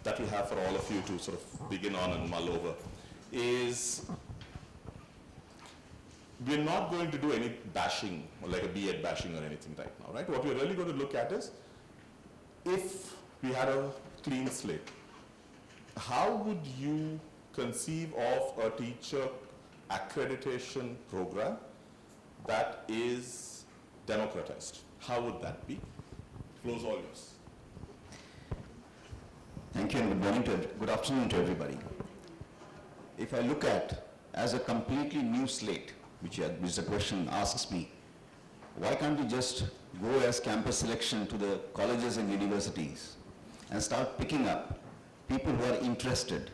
that we have for all of you to sort of begin on and mull over is we're not going to do any bashing, or like a B.Ed bashing or anything right now, right? What we're really going to look at is, if we had a clean slate, how would you conceive of a teacher accreditation program that is democratized? How would that be? Floor's all yours. Thank you, and good morning good afternoon to everybody. If I look at as a completely new slate, which the question asks me, why can't we just go as campus selection to the colleges and universities and start picking up people who are interested?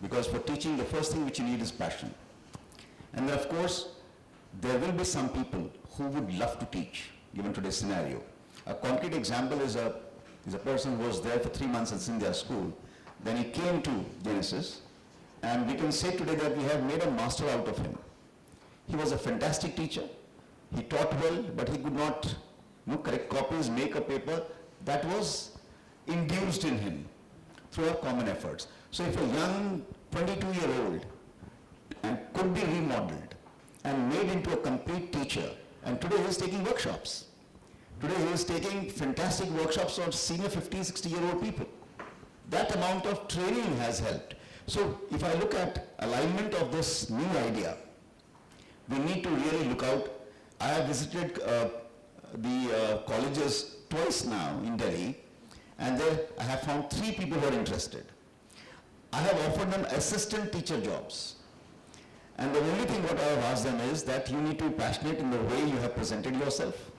Because for teaching, the first thing which you need is passion. And then, of course, there will be some people who would love to teach, given today's scenario. A concrete example is a person who was there for 3 months in Scindia school. Then he came to Genesis, and we can say today that we have made a master out of him. He was a fantastic teacher. He taught well, but he could not correct copies, make a paper. That was induced in him through our common efforts. So if a young 22-year-old and could be remodeled and made into a complete teacher, and today he is taking workshops. Today he is taking fantastic workshops on senior 50, 60-year-old people. That amount of training has helped. So if I look at alignment of this new idea, we need to really look out. I have visited the colleges twice now in Delhi, and there I have found 3 people who are interested. I have offered them assistant teacher jobs. And the only thing what I have asked them is that you need to be passionate in the way you have presented yourself,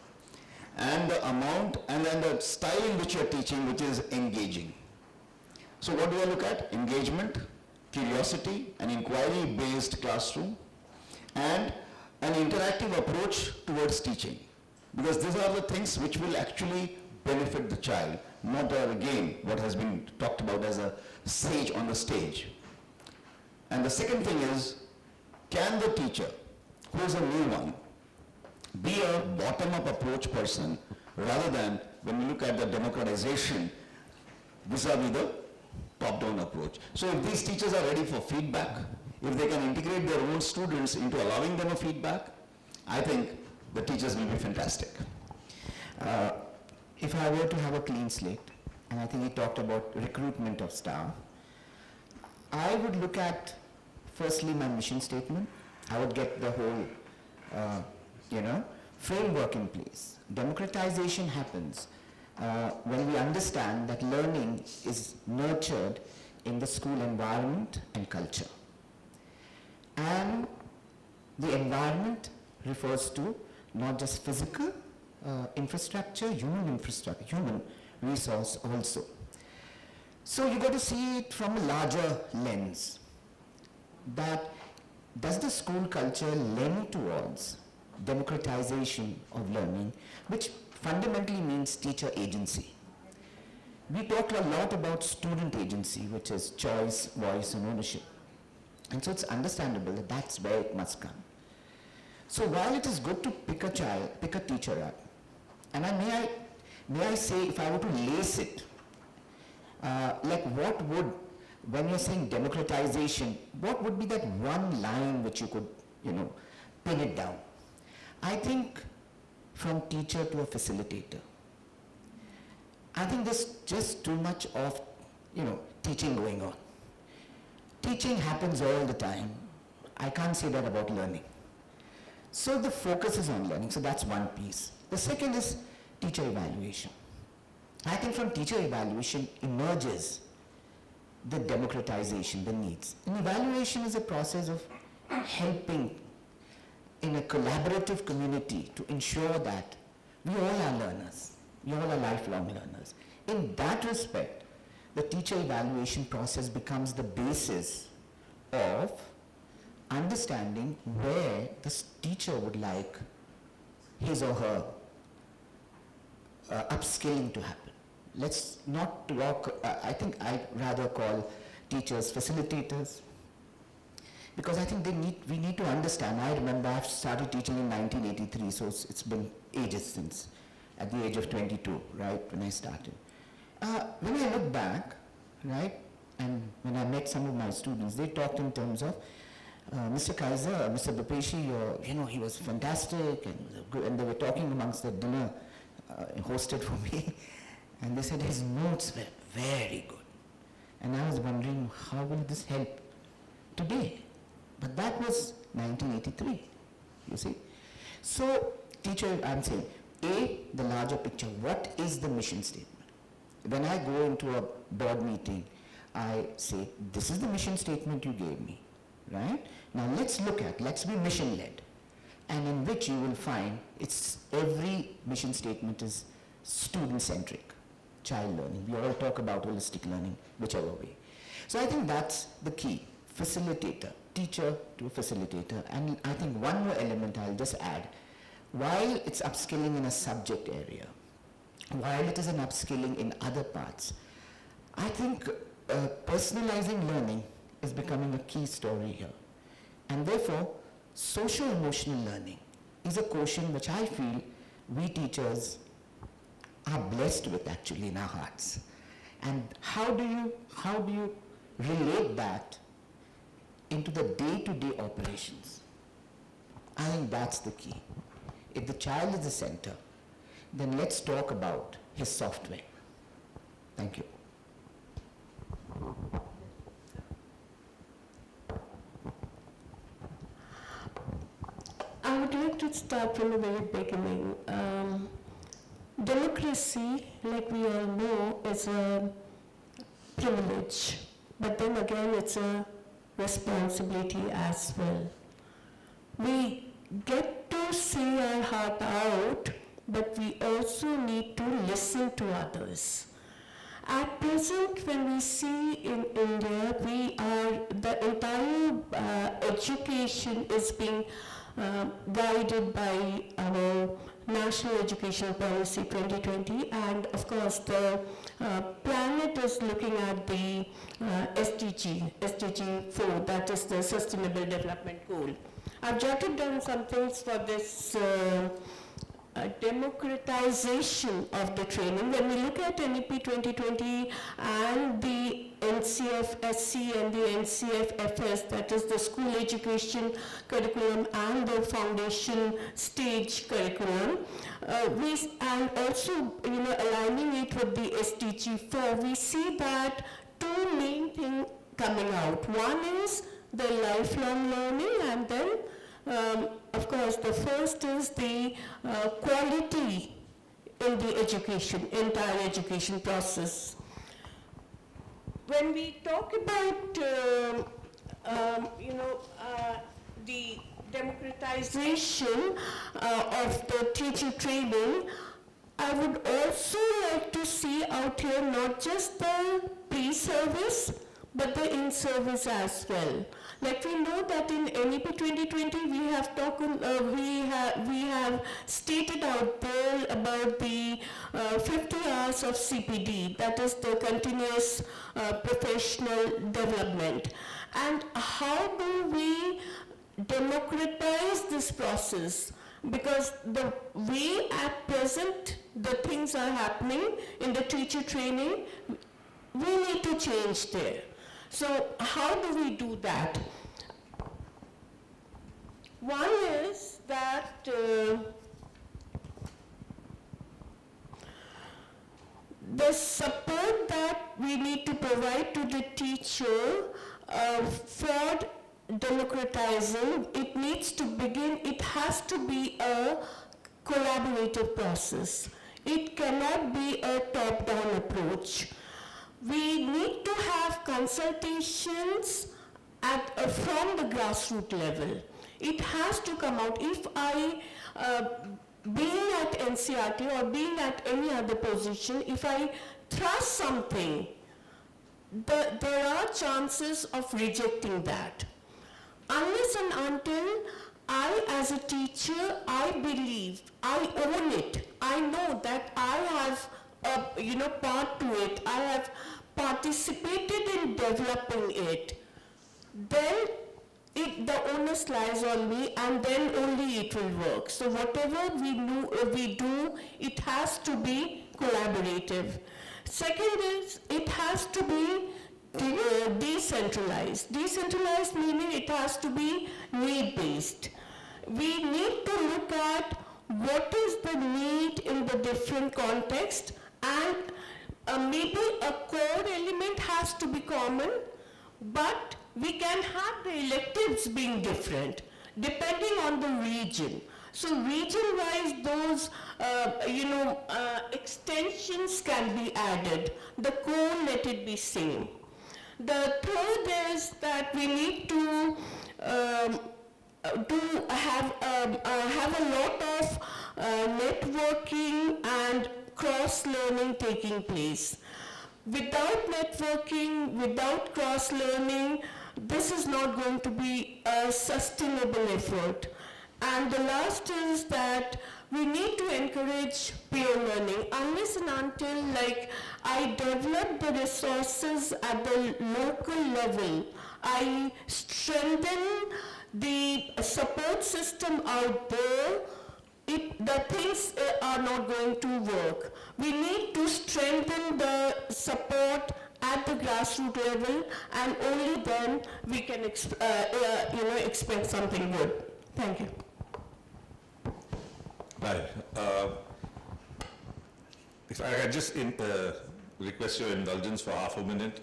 and the amount, and then the style in which you are teaching, which is engaging. So what do I look at? Engagement, curiosity, an inquiry-based classroom, and an interactive approach towards teaching. Because these are the things which will actually benefit the child, not again what has been talked about as a sage on the stage. And the second thing is, can the teacher, who is a new one, be a bottom-up approach person rather than, when we look at the democratization, vis-a-vis the top-down approach. So if these teachers are ready for feedback, if they can integrate their own students into allowing them a feedback, I think the teachers will be fantastic. If I were to have a clean slate, and I think he talked about recruitment of staff, I would look at, firstly, my mission statement. I would get the whole, framework in place. Democratization happens when we understand that learning is nurtured in the school environment and culture. And the environment refers to not just physical infrastructure, human resource also. So you got to see it from a larger lens. That does the school culture lend towards democratization of learning, which fundamentally means teacher agency. We talk a lot about student agency, which is choice, voice, and ownership. And so it's understandable that that's where it must come. So while it is good to pick a teacher up, and may I say, if I were to lace it, like what would, when you're saying democratization, what would be that one line which you could, pin it down? I think from teacher to a facilitator. I think there's just too much of, teaching going on. Teaching happens all the time. I can't say that about learning. So the focus is on learning, so that's one piece. The second is teacher evaluation. I think from teacher evaluation emerges the democratization, the needs. And evaluation is a process of helping in a collaborative community to ensure that we all are learners. We all are lifelong learners. In that respect, the teacher evaluation process becomes the basis of understanding where the teacher would like his or her upskilling to happen. Let's not talk, I think I'd rather call teachers facilitators, because I think we need to understand. I remember I started teaching in 1983, so it's been ages since, at the age of 22, right, when I started. When I look back, right, And when I met some of my students, they talked in terms of Mr. Kaiser, Mr. Dopaishi, he was fantastic, and they were talking amongst the dinner hosted for me, and they said his notes were very good. And I was wondering, how will this help today? But that was 1983, you see. So, teacher, I'm saying, the larger picture, what is the mission statement? When I go into a board meeting, I say, this is the mission statement you gave me, right? Now let's be mission-led, and in which you will find every mission statement is student-centric, child learning. We all talk about holistic learning, whichever way. So I think that's the key, facilitator, teacher to a facilitator. And I think one more element I'll just add, while it's upskilling in a subject area, while it is an upskilling in other parts, I think personalizing learning is becoming a key story here. And therefore, social-emotional learning is a quotient which I feel we teachers are blessed with actually in our hearts. And how do you relate that into the day-to-day operations? I think that's the key. If the child is the center, then let's talk about his software. Thank you. I would like to start from the very beginning. Democracy, like we all know, is a privilege, but then again it's a responsibility as well. We get to say our heart out, but we also need to listen to others. At present, when we see in India, the entire education is being guided by our National Education Policy 2020, and of course the planet is looking at the SDG 4, that is the Sustainable Development Goal. I've jotted down some things for this democratization of the training. When we look at NEP 2020 and the NCFSC and the NCFFS, that is the school education curriculum and the foundation stage curriculum, and also aligning it with the SDG 4, we see that two main things coming out. One is the lifelong learning, and then of course, the first is the quality in the entire education process. When we talk about, the democratization of the teacher training, I would also like to see out here not just the pre-service, but the in-service as well. Like we know that in NEP 2020 we have stated out there about the 50 hours of CPD, that is the continuous professional development. And how do we democratize this process? Because the way at present the things are happening in the teacher training, we need to change there. So how do we do that? One is that the support that we need to provide to the teacher for democratizing, it needs to begin, it has to be a collaborative process. It cannot be a top-down approach. We need to have consultations from the grassroots level. It has to come out. If I, being at NCERT or being at any other position, if I trust something, there are chances of rejecting that. Unless and until I, as a teacher, I believe, I own it, I know that I have part to it, I have participated in developing it, then the onus lies on me, and then only it will work. So whatever we do, it has to be collaborative. Second is, it has to be decentralized. Decentralized meaning it has to be need-based. We need to look at what is the need in the different context, and maybe a core element has to be common, but we can have the electives being different depending on the region. So region-wise, those extensions can be added. The core, let it be same. The third is that we need to have a lot of networking and cross-learning taking place. Without networking, without cross-learning, this is not going to be a sustainable effort. And the last is that we need to encourage peer learning. Unless and until I develop the resources at the local level, I strengthen the support system out there, the things are not going to work. We need to strengthen the support at the grassroots level, and only then we can expect something good. Thank you. Right. If I could just request your indulgence for half a minute.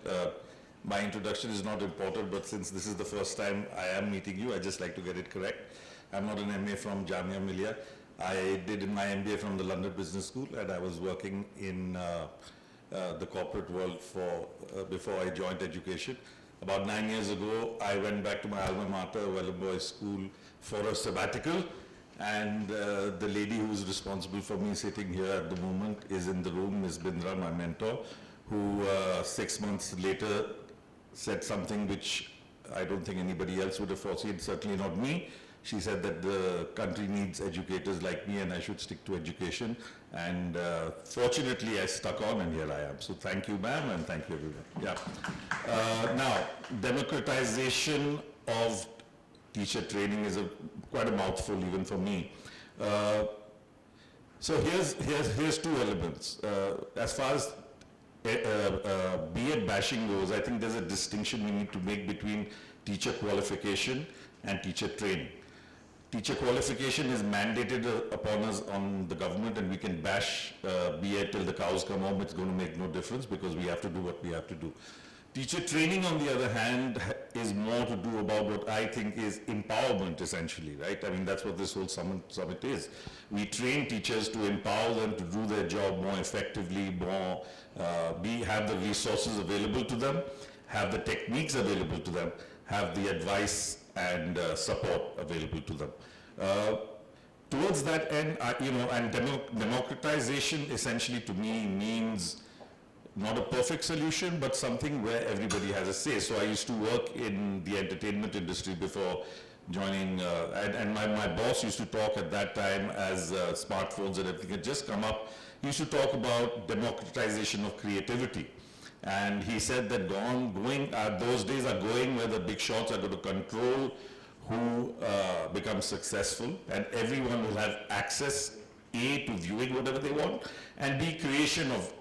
My introduction is not important, but since this is the first time I am meeting you, I'd just like to get it correct. I'm not an MA from Jamia Millia. I did my MBA from the London Business School, and I was working in the corporate world before I joined education. About 9 years ago, I went back to my alma mater, Welham Boys School, for a sabbatical. And the lady who is responsible for me sitting here at the moment is in the room, Ms. Bindra, my mentor, who 6 months later said something which I don't think anybody else would have foreseen, certainly not me. She said that the country needs educators like me and I should stick to education. And fortunately, I stuck on, and here I am. So thank you, ma'am, and thank you, everyone. Yeah. Now, democratization of teacher training is quite a mouthful even for me. So here's two elements. As far as BA bashing goes, I think there's a distinction we need to make between teacher qualification and teacher training. Teacher qualification is mandated upon us on the government, and we can bash BA till the cows come home. It's going to make no difference because we have to do what we have to do. Teacher training, on the other hand, is more to do about what I think is empowerment, essentially, right? I mean, that's what this whole summit is. We train teachers to empower them to do their job more effectively, have the resources available to them, have the techniques available to them, have the advice and support available to them. Towards that end, and democratization essentially to me means not a perfect solution, but something where everybody has a say. So I used to work in the entertainment industry before joining, and my boss used to talk at that time, as smartphones and everything had just come up, he used to talk about democratization of creativity. And he said that those days are going where the big shots are going to control who becomes successful, and everyone will have access to viewing whatever they want, and B, creation of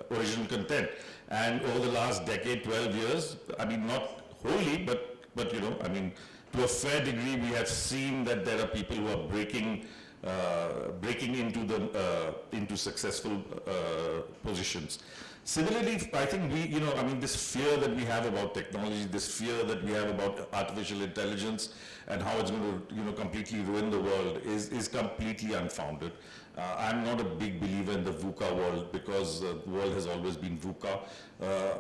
original content. And over the last decade, 12 years, I mean, not wholly, but I mean, to a fair degree, we have seen that there are people who are breaking into successful positions. Similarly, I think this fear that we have about technology, this fear that we have about artificial intelligence and how it's going to, completely ruin the world is completely unfounded. I'm not a big believer in the VUCA world because the world has always been VUCA.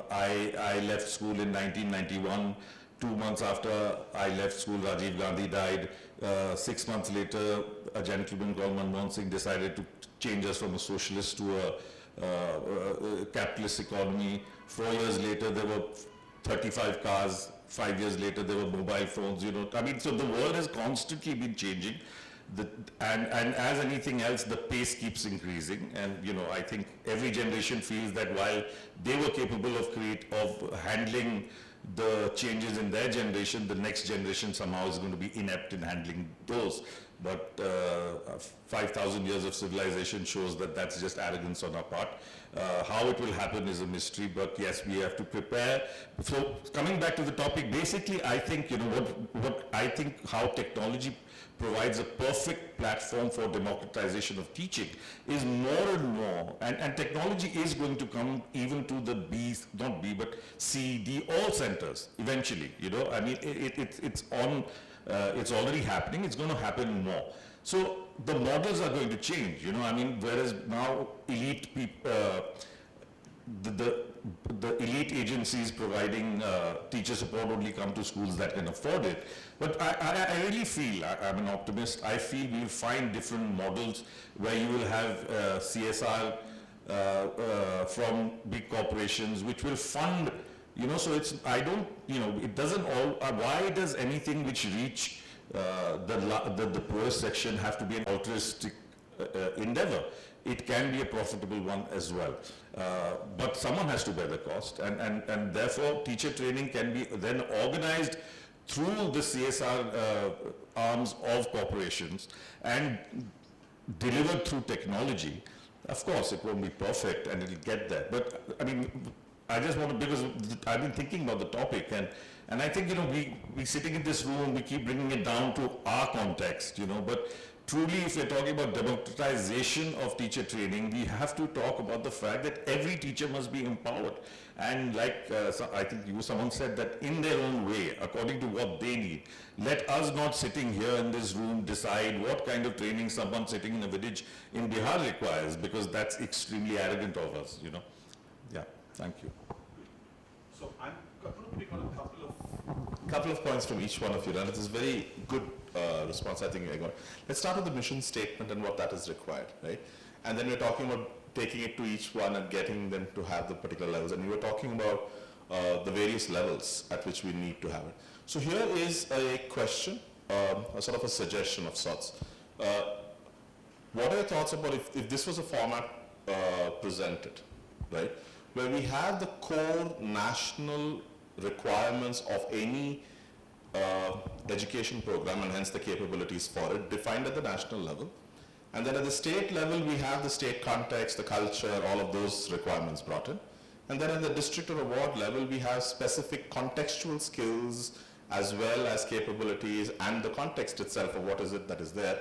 I left school in 1991. 2 months after I left school, Rajiv Gandhi died. 6 months later, a gentleman called Manmohan Singh decided to change us from a socialist to a capitalist economy. 4 years later, there were 35 cars. 5 years later, there were mobile phones. So the world has constantly been changing. And as anything else, the pace keeps increasing. And I think every generation feels that while they were capable of handling the changes in their generation, the next generation somehow is going to be inept in handling those. But 5,000 years of civilization shows that that's just arrogance on our part. How it will happen is a mystery, but yes, we have to prepare. So coming back to the topic, basically I think, what I think how technology provides a perfect platform for democratization of teaching is more and more, and technology is going to come even to the B, not B, but C, D, all centers eventually, I mean, it's already happening, it's going to happen more. So the models are going to change, I mean, whereas now elite people, the elite agencies providing teacher support only come to schools that can afford it. But I really feel, I'm an optimist, I feel we'll find different models where you will have CSR from big corporations which will fund, so it's, I don't, it doesn't all, why does anything which reach the poorest section have to be an altruistic endeavor? It can be a profitable one as well. But someone has to bear the cost, and therefore teacher training can be then organized through the CSR arms of corporations and delivered through technology. Of course, it won't be perfect and it'll get there. But I mean, I just want to, because I've been thinking about the topic, and I think, we sitting in this room, we keep bringing it down to our context, but truly, if we're talking about democratization of teacher training, we have to talk about the fact that every teacher must be empowered. And like I think someone said that in their own way, according to what they need. Let us not sitting here in this room decide what kind of training someone sitting in a village in Bihar requires, because that's extremely arrogant of us, Yeah, thank you. So I'm going to pick on a couple of points from each one of you, and it is very good response I think I got. Let's start with the mission statement and what that is required, right? And then we're talking about taking it to each one and getting them to have the particular levels. And we were talking about the various levels at which we need to have it. So here is a question, a sort of a suggestion of sorts. What are your thoughts about if this was a format presented, right? Where we have the core national requirements of any education program, and hence the capabilities for it, defined at the national level. And then at the state level, we have the state context, the culture, all of those requirements brought in. And then at the district or award level, we have specific contextual skills as well as capabilities and the context itself of what is it that is there,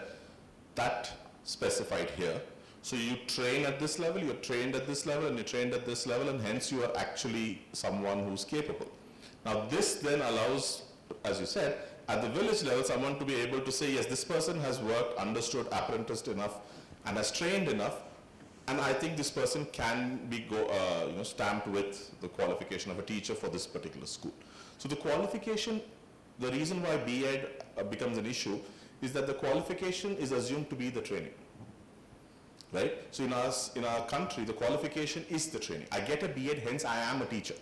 that specified here. So you train at this level, you're trained at this level, and you're trained at this level, and hence you are actually someone who's capable. Now this then allows, as you said, at the village level, someone to be able to say, yes, this person has worked, understood, apprenticed enough, and has trained enough, and I think this person can be stamped with the qualification of a teacher for this particular school. So the qualification, the reason why B.Ed becomes an issue is that the qualification is assumed to be the training, right? So in our country, the qualification is the training. I get a B.Ed, hence I am a teacher.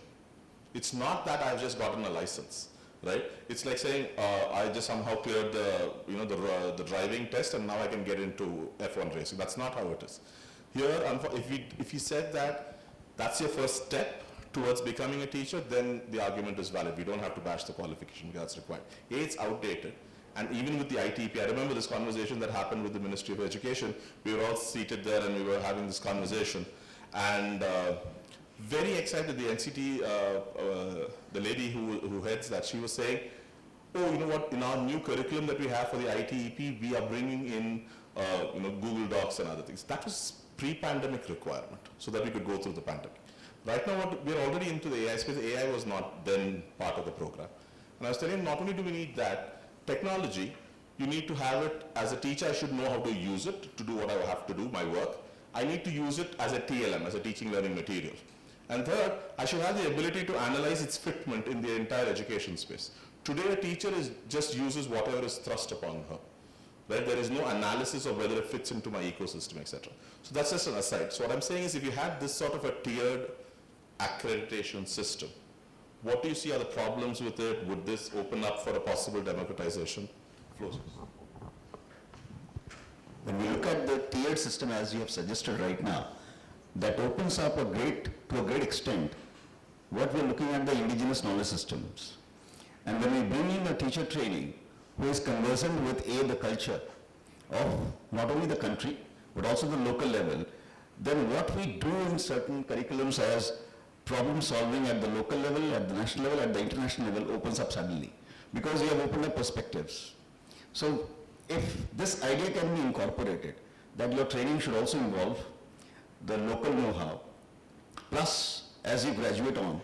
It's not that I've just gotten a license. Right? It's like saying, I just somehow cleared the driving test and now I can get into F1 racing. That's not how it is. Here, if you said that that's your first step towards becoming a teacher, then the argument is valid. We don't have to bash the qualification because that's required. A, it's outdated. And even with the ITP, I remember this conversation that happened with the Ministry of Education. We were all seated there and we were having this conversation. And very excited, the NCT, the lady who heads that, she was saying, oh, you know what, in our new curriculum that we have for the ITEP, we are bringing in, Google Docs and other things. That was pre-pandemic requirement, so that we could go through the pandemic. Right now, we're already into the AI space. AI was not then part of the program. And I was telling him, not only do we need that, technology, you need to have it, as a teacher, I should know how to use it to do what I have to do, my work. I need to use it as a TLM, as a teaching learning material. And third, I should have the ability to analyze its fitment in the entire education space. Today, a teacher just uses whatever is thrust upon her. Right? There is no analysis of whether it fits into my ecosystem, etc. So that's just an aside. So what I'm saying is, if you had this sort of a tiered accreditation system, what do you see are the problems with it? Would this open up for a possible democratization? When we look at the tiered system as you have suggested right now, that opens up to a great extent what we're looking at the indigenous knowledge systems. And when we bring in a teacher training who is conversant with A, the culture, of not only the country, but also the local level, then what we do in certain curriculums as problem solving at the local level, at the national level, at the international level opens up suddenly. Because we have opened up perspectives. So if this idea can be incorporated, that your training should also involve the local know-how, plus as you graduate on,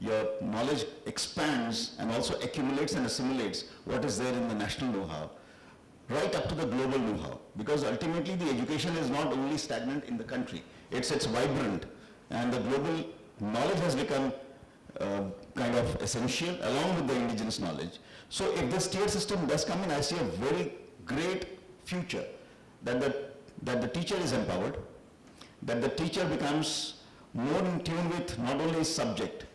your knowledge expands and also accumulates and assimilates what is there in the national know-how, right up to the global know-how. Because ultimately the education is not only stagnant in the country, it's vibrant, and the global knowledge has become kind of essential along with the indigenous knowledge. So if this tier system does come in, I see a very great future, that the teacher is empowered, that the teacher becomes more in tune with not only his subject,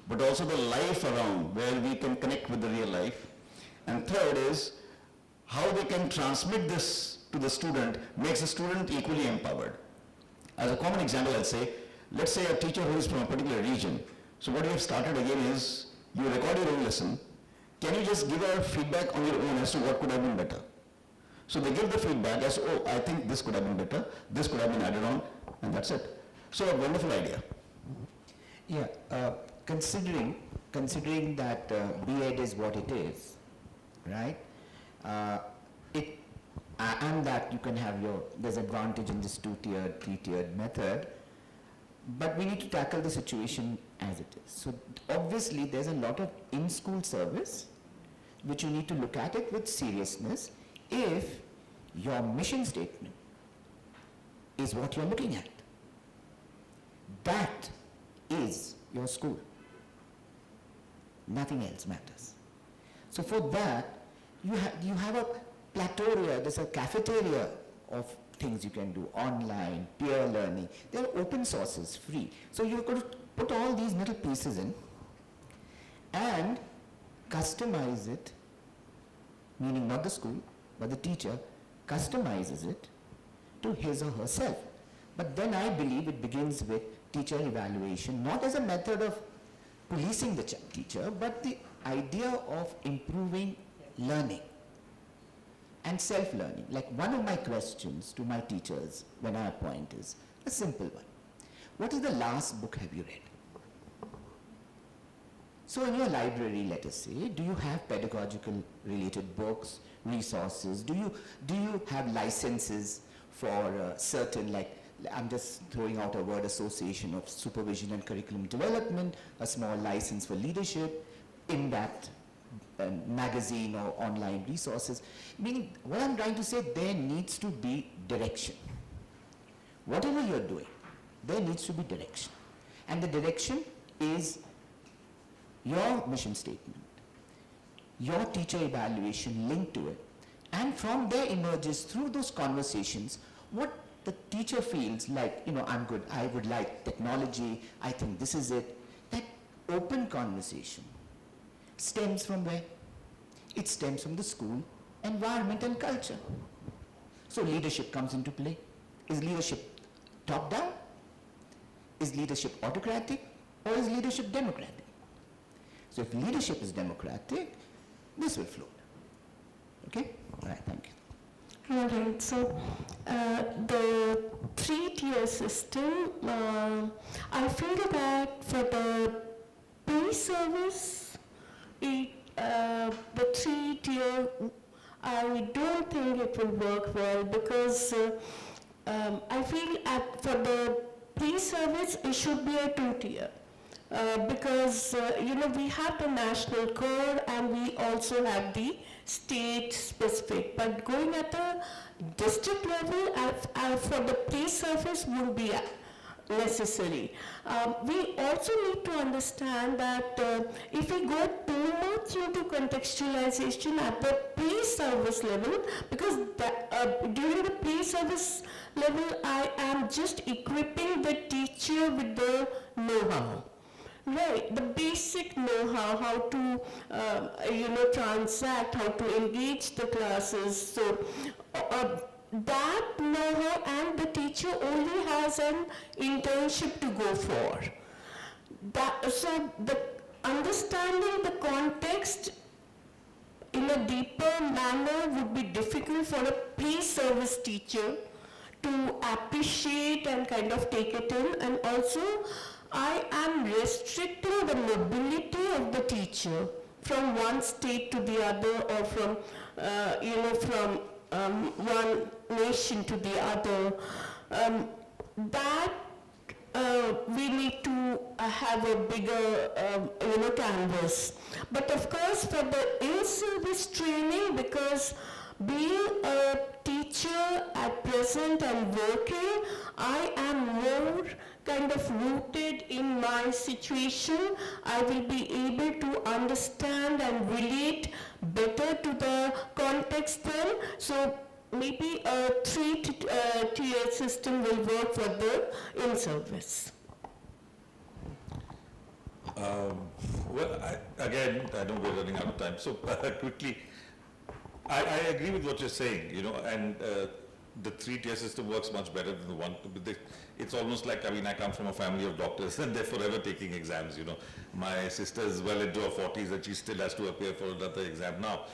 but also the life around where we can connect with the real life. And third is how they can transmit this to the student makes the student equally empowered. As a common example, I'll say, let's say a teacher who is from a particular region. So what you have started again is, you record your own lesson. Can you just give a feedback on your own as to what could have been better? So they give the feedback as, oh, I think this could have been better, this could have been added on, and that's it. So a wonderful idea. Yeah, considering that B.Ed is what it is, right? And that you can have there's advantage in this 2-tiered, 3-tiered method, but we need to tackle the situation as it is. So obviously there's a lot of in-school service which you need to look at it with seriousness if your mission statement is what you're looking at. That is your school. Nothing else matters. So for that, you have a platoria, there's a cafeteria of things you can do, online, peer learning. There are open sources, free. So you're going to put all these little pieces in and customize it, meaning not the school, but the teacher customizes it to his or herself. But then I believe it begins with teacher evaluation, not as a method of policing the teacher, but the idea of improving learning and self-learning. Like one of my questions to my teachers when I appoint is a simple one. What is the last book have you read? So in your library, let us say, do you have pedagogical related books, resources? Do you have licenses for certain, like, I'm just throwing out a word association of supervision and curriculum development, a small license for leadership, in that magazine or online resources. Meaning, what I'm trying to say, there needs to be direction. Whatever you're doing, there needs to be direction. And the direction is your mission statement, your teacher evaluation linked to it, and from there emerges through those conversations what the teacher feels like, I'm good, I would like technology, I think this is it. That open conversation stems from where? It stems from the school, environment and culture. So leadership comes into play. Is leadership top-down? Is leadership autocratic? Or is leadership democratic? So if leadership is democratic, this will float. Okay? All right, thank you. All right, so the 3-tier system, I feel that for the pre-service, the 3-tier, I don't think it will work well, because I feel for the pre-service, it should be a 2-tier. Because we have the national core and we also have the state specific, but going at the district level for the pre-service would be necessary. We also need to understand that if we go too much into contextualization at the pre-service level, because during the pre-service level I am just equipping the teacher with the know-how. Right, the basic know-how, how to, transact, how to engage the classes. So that know-how, and the teacher only has an internship to go for. So the understanding the context in a deeper manner would be difficult for a pre-service teacher to appreciate and kind of take it in. And also, I am restricting the mobility of the teacher from one state to the other, or from, from one nation to the other. That we need to have a bigger, canvas. But of course, for the in-service training, because being a teacher at present and working, I am more kind of rooted in my situation. I will be able to understand and relate better to the context then. So maybe a three-tier system will work for the in-service. Well, I know we're running out of time, so quickly, I agree with what you're saying, and the three-tier system works much better than the one. It's almost like, I come from a family of doctors and they're forever taking exams, My sister is well into her 40s and she still has to appear for another exam now.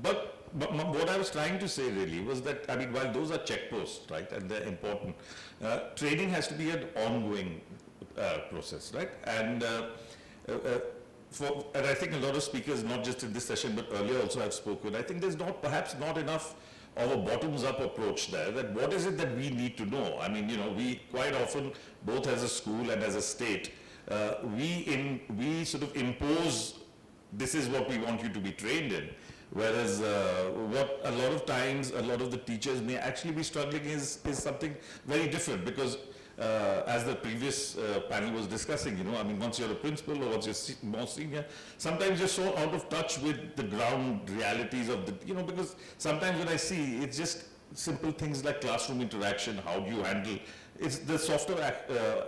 But what I was trying to say really was that, while those are checkposts, right, and they're important, training has to be an ongoing process, right? And I think a lot of speakers, not just in this session, but earlier also have spoken, I think there's perhaps not enough of a bottoms-up approach there, that what is it that we need to know? We quite often, both as a school and as a state, we sort of impose, this is what we want you to be trained in. Whereas what a lot of times, a lot of the teachers may actually be struggling is something very different, because as the previous panel was discussing, once you're a principal or once you're more senior, sometimes you're so out of touch with the ground realities of the, because sometimes when I see, it's just simple things like classroom interaction, how do you handle, it's the softer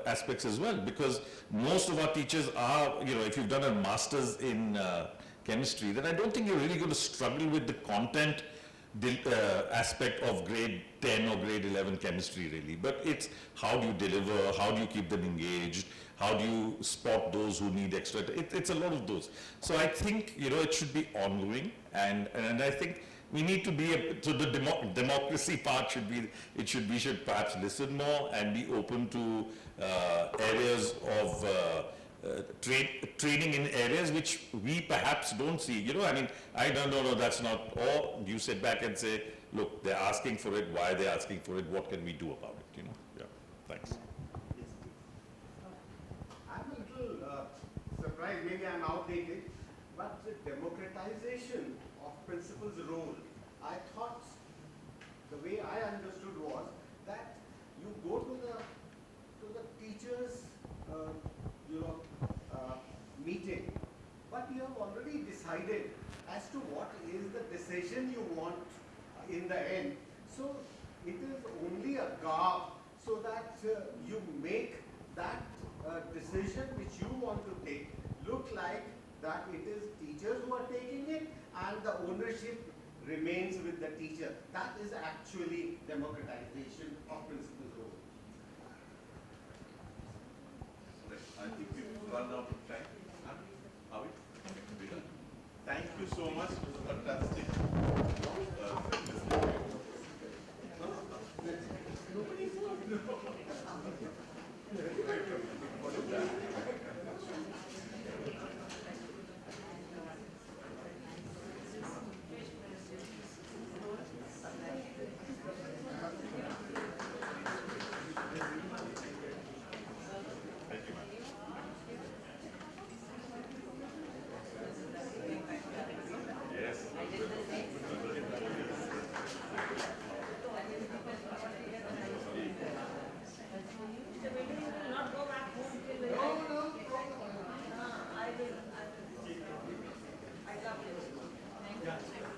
aspects as well, because most of our teachers are, if you've done a master's in chemistry, then I don't think you're really going to struggle with the content aspect of grade 10 or grade 11 chemistry really, but it's how do you deliver, how do you keep them engaged, how do you spot those who need extra, it's a lot of those. So I think, it should be ongoing, and I think we need to be, so the democracy part should be, we should perhaps listen more and be open to areas of training in areas which we perhaps don't see. I don't know, that's not, or you sit back and say, look, they're asking for it, why are they asking for it, what can we do about it, Yeah, thanks. I'm a little surprised, maybe I'm outdated, but the democratization of principal's role, I thought, the way I understood was that you go to the teachers' meeting, but you have already decided as to what is the decision you want in the end. So it is only a gap so that you make that decision which you want to take look like that it is teachers who are taking it and the ownership remains with the teacher. That is actually democratization of principal's role. I think we've run out of time. Are we? Thank you so much. It was fantastic.